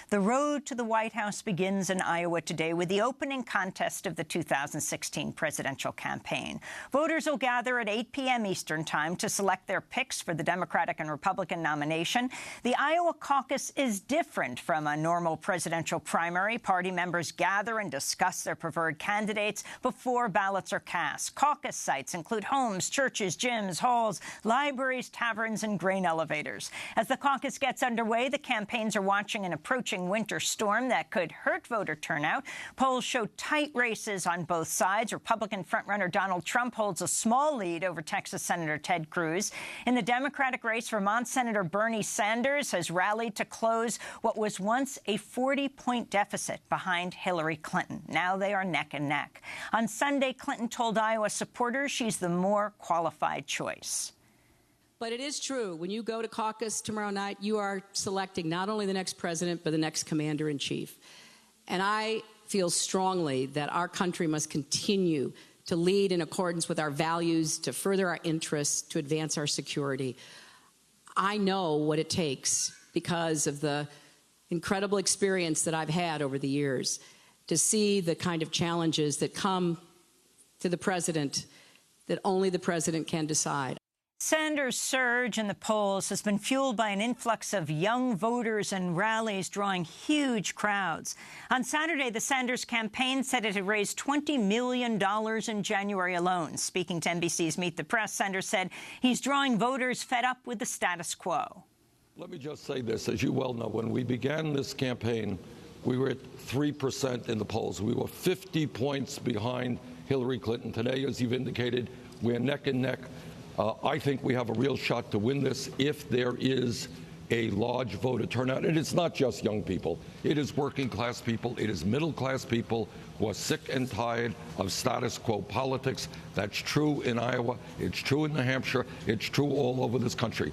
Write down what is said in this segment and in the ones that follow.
The road to the White House begins in Iowa today with the opening contest of the 2016 presidential campaign. Voters will gather at 8 p.m. Eastern Time to select their picks for the Democratic and Republican nomination. The Iowa caucus is different from a normal presidential primary. Party members gather and discuss their preferred candidates before ballots are cast. Caucus sites include homes, churches, gyms, halls, libraries, taverns, and grain elevators. As the caucus gets underway, the campaigns are watching an approaching winter storm that could hurt voter turnout. Polls show tight races on both sides. Republican frontrunner Donald Trump holds a small lead over Texas Senator Ted Cruz. In the Democratic race, Vermont Senator Bernie Sanders has rallied to close what was once a 40-point deficit behind Hillary Clinton. Now they are neck and neck. On Sunday, Clinton told Iowa supporters she's the more qualified choice. But it is true, when you go to caucus tomorrow night, you are selecting not only the next president, but the next commander-in-chief. And I feel strongly that our country must continue to lead in accordance with our values, to further our interests, to advance our security. I know what it takes because of the incredible experience that I've had over the years to see the kind of challenges that come to the president that only the president can decide. Sanders' surge in the polls has been fueled by an influx of young voters and rallies drawing huge crowds. On Saturday, the Sanders campaign said it had raised $20 million in January alone. Speaking to NBC's Meet the Press, Sanders said he's drawing voters fed up with the status quo. Let me just say this. As you well know, when we began this campaign, we were at 3% in the polls. We were 50 points behind Hillary Clinton. Today, as you've indicated, we're neck and neck. I think we have a real shot to win this if there is a large voter turnout. And it's not just young people. It is working class people. It is middle class people who are sick and tired of status quo politics. That's true in Iowa. It's true in New Hampshire. It's true all over this country.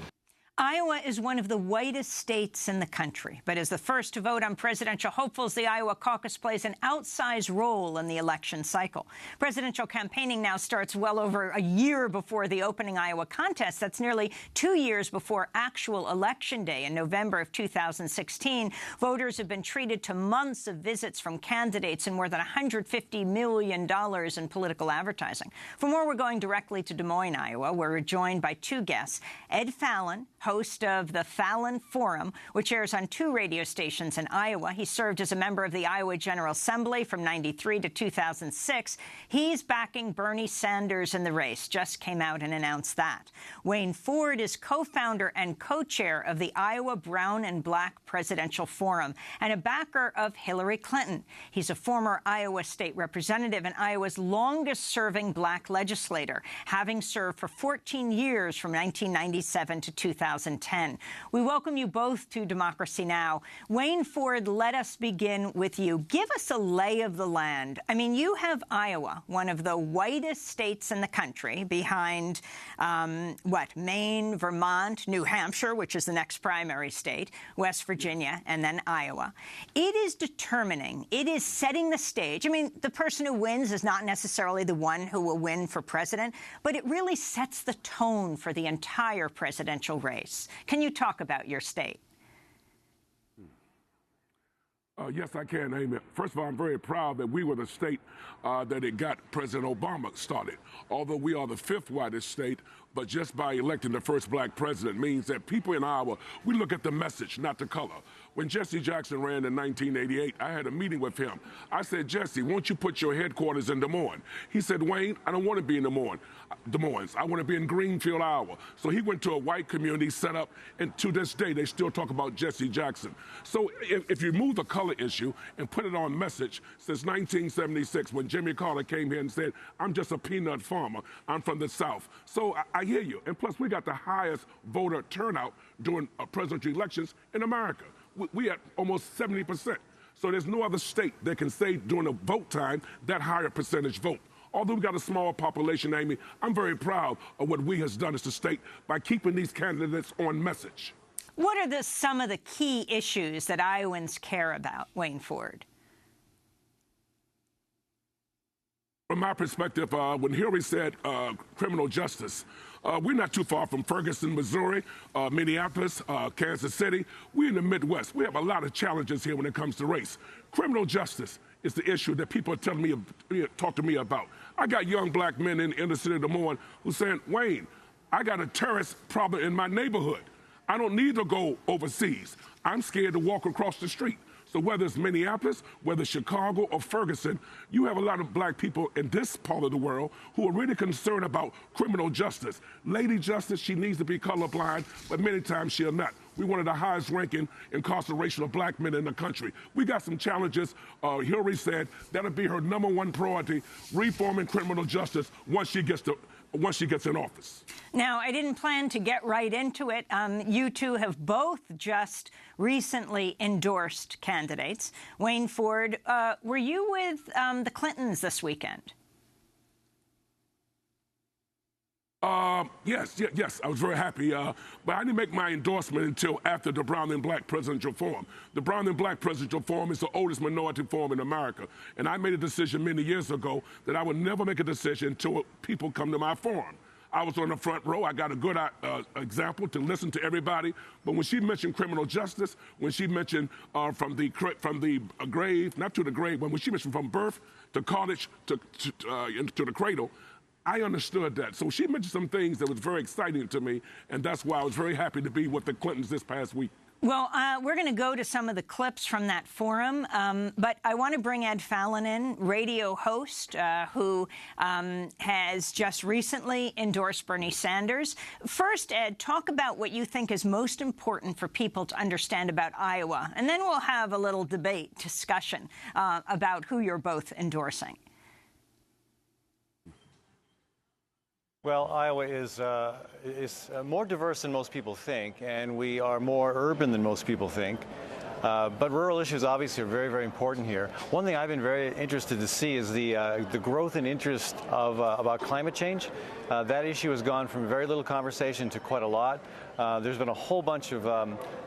Iowa is one of the whitest states in the country. But as the first to vote on presidential hopefuls, the Iowa caucus plays an outsized role in the election cycle. Presidential campaigning now starts well over a year before the opening Iowa contest. That's nearly 2 years before actual Election Day in November of 2016. Voters have been treated to months of visits from candidates and more than $150 million in political advertising. For more, we're going directly to Des Moines, Iowa, where we're joined by two guests. Ed Fallon, host of the Fallon Forum, which airs on 2 radio stations in Iowa. He served as a member of the Iowa General Assembly from '93 to 2006. He's backing Bernie Sanders in the race. Just came out and announced that. Wayne Ford is co-founder and co-chair of the Iowa Brown and Black Presidential Forum and a backer of Hillary Clinton. He's a former Iowa state representative and Iowa's longest-serving black legislator, having served for 14 years from 1997 to 2010. We welcome you both to Democracy Now! Wayne Ford, let us begin with you. Give us a lay of the land. I mean, you have Iowa, one of the whitest states in the country, behind, Maine, Vermont, New Hampshire, which is the next primary state, West Virginia, and then Iowa. It is determining. It is setting the stage. I mean, the person who wins is not necessarily the one who will win for president, but it really sets the tone for the entire presidential race. Can you talk about your state? Yes, I can, Amy. First of all, I'm very proud that we were the state that it got President Obama started. Although we are the 5th whitest state, but just by electing the first black president means that people in Iowa, we look at the message, not the color. When Jesse Jackson ran in 1988, I had a meeting with him. I said, Jesse, won't you put your headquarters in Des Moines? He said, Wayne, I don't want to be in Des Moines. I want to be in Greenfield, Iowa. So he went to a white community set up, and to this day, they still talk about Jesse Jackson. So if you move the color issue and put it on message, since 1976, when Jimmy Carter came here and said, I'm just a peanut farmer, I'm from the South. So I hear you. And plus, we got the highest voter turnout during presidential elections in America. We at almost 70%. So there's no other state that can say during a vote time that higher percentage vote. Although we got a small population, Amy, I'm very proud of what we has done as a state by keeping these candidates on message. What are some of the key issues that Iowans care about, Wayne Ford? From my perspective, when Hillary said criminal justice, We're not too far from Ferguson, Missouri, Minneapolis, Kansas City. We're in the Midwest. We have a lot of challenges here when it comes to race. Criminal justice is the issue that people are telling me, talk to me about. I got young black men in the city of Des Moines who saying, Wayne, I got a terrorist problem in my neighborhood. I don't need to go overseas. I'm scared to walk across the street. So whether it's Minneapolis, whether it's Chicago or Ferguson, you have a lot of black people in this part of the world who are really concerned about criminal justice. Lady Justice, she needs to be colorblind, but many times she'll not. We're one of the highest ranking incarceration of black men in the country. We got some challenges. Hillary said that'll be her #1 priority, reforming criminal justice once she gets in office. Now, I didn't plan to get right into it. You two have both just recently endorsed candidates. Wayne Ford, were you with the Clintons this weekend? Yes, I was very happy, but I didn't make my endorsement until after the Brown and Black Presidential Forum. The Brown and Black Presidential Forum is the oldest minority forum in America, and I made a decision many years ago that I would never make a decision until people come to my forum. I was on the front row. I got a good example to listen to everybody. But when she mentioned criminal justice, when she mentioned from the grave, not to the grave, but when she mentioned from birth to college to the cradle, I understood that. So she mentioned some things that was very exciting to me, and that's why I was very happy to be with the Clintons this past week. Well, we're going to go to some of the clips from that forum, but I want to bring Ed Fallon in, radio host, who has just recently endorsed Bernie Sanders. First, Ed, talk about what you think is most important for people to understand about Iowa, and then we'll have a little debate, discussion about who you're both endorsing. Well, Iowa is more diverse than most people think, and we are more urban than most people think. But rural issues obviously are very, very important here. One thing I've been very interested to see is the growth and interest about climate change. That issue has gone from very little conversation to quite a lot. There's been a whole bunch of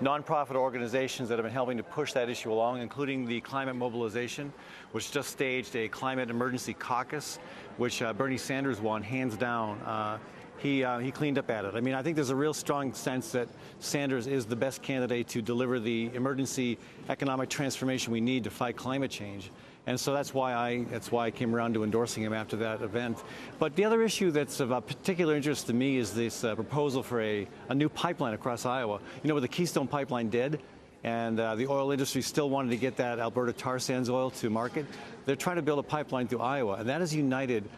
nonprofit organizations that have been helping to push that issue along, including the Climate Mobilization, which just staged a climate emergency caucus, which Bernie Sanders won hands down. He cleaned up at it. I mean, I think there's a real strong sense that Sanders is the best candidate to deliver the emergency economic transformation we need to fight climate change. And so that's why I came around to endorsing him after that event. But the other issue that's of particular interest to me is this proposal for a new pipeline across Iowa. You know, with the Keystone Pipeline dead, and the oil industry still wanted to get that Alberta tar sands oil to market, they're trying to build a pipeline through Iowa, and that has united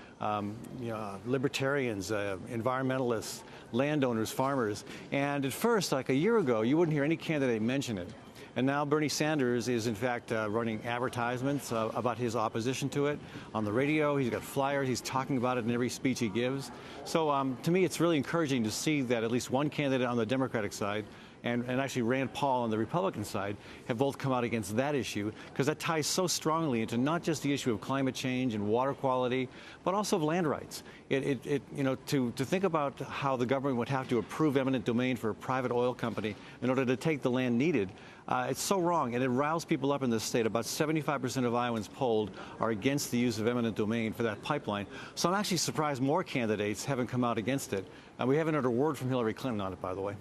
libertarians, environmentalists, landowners, farmers. And at first, like a year ago, you wouldn't hear any candidate mention it. And now Bernie Sanders is, in fact, running advertisements about his opposition to it on the radio. He's got flyers. He's talking about it in every speech he gives. So to me, it's really encouraging to see that at least one candidate on the Democratic side and actually Rand Paul on the Republican side have both come out against that issue, because that ties so strongly into not just the issue of climate change and water quality, but also of land rights. You know, to think about how the government would have to approve eminent domain for a private oil company in order to take the land needed, it's so wrong, and it riles people up in this state. About 75% of Iowans polled are against the use of eminent domain for that pipeline. So I'm actually surprised more candidates haven't come out against it. We haven't heard a word from Hillary Clinton on it, by the way.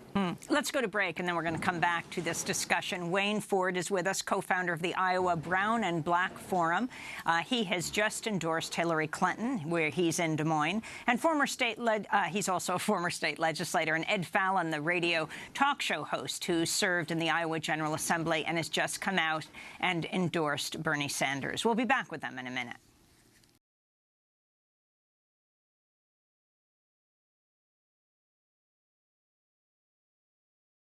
Let's go to break, and then we're going to come back to this discussion. Wayne Ford is with us, co-founder of the Iowa Brown and Black Forum. He has just endorsed Hillary Clinton, where he's in Des Moines, and he's also a former state legislator. And Ed Fallon, the radio talk show host who served in the Iowa General Assembly and has just come out and endorsed Bernie Sanders. We'll be back with them in a minute.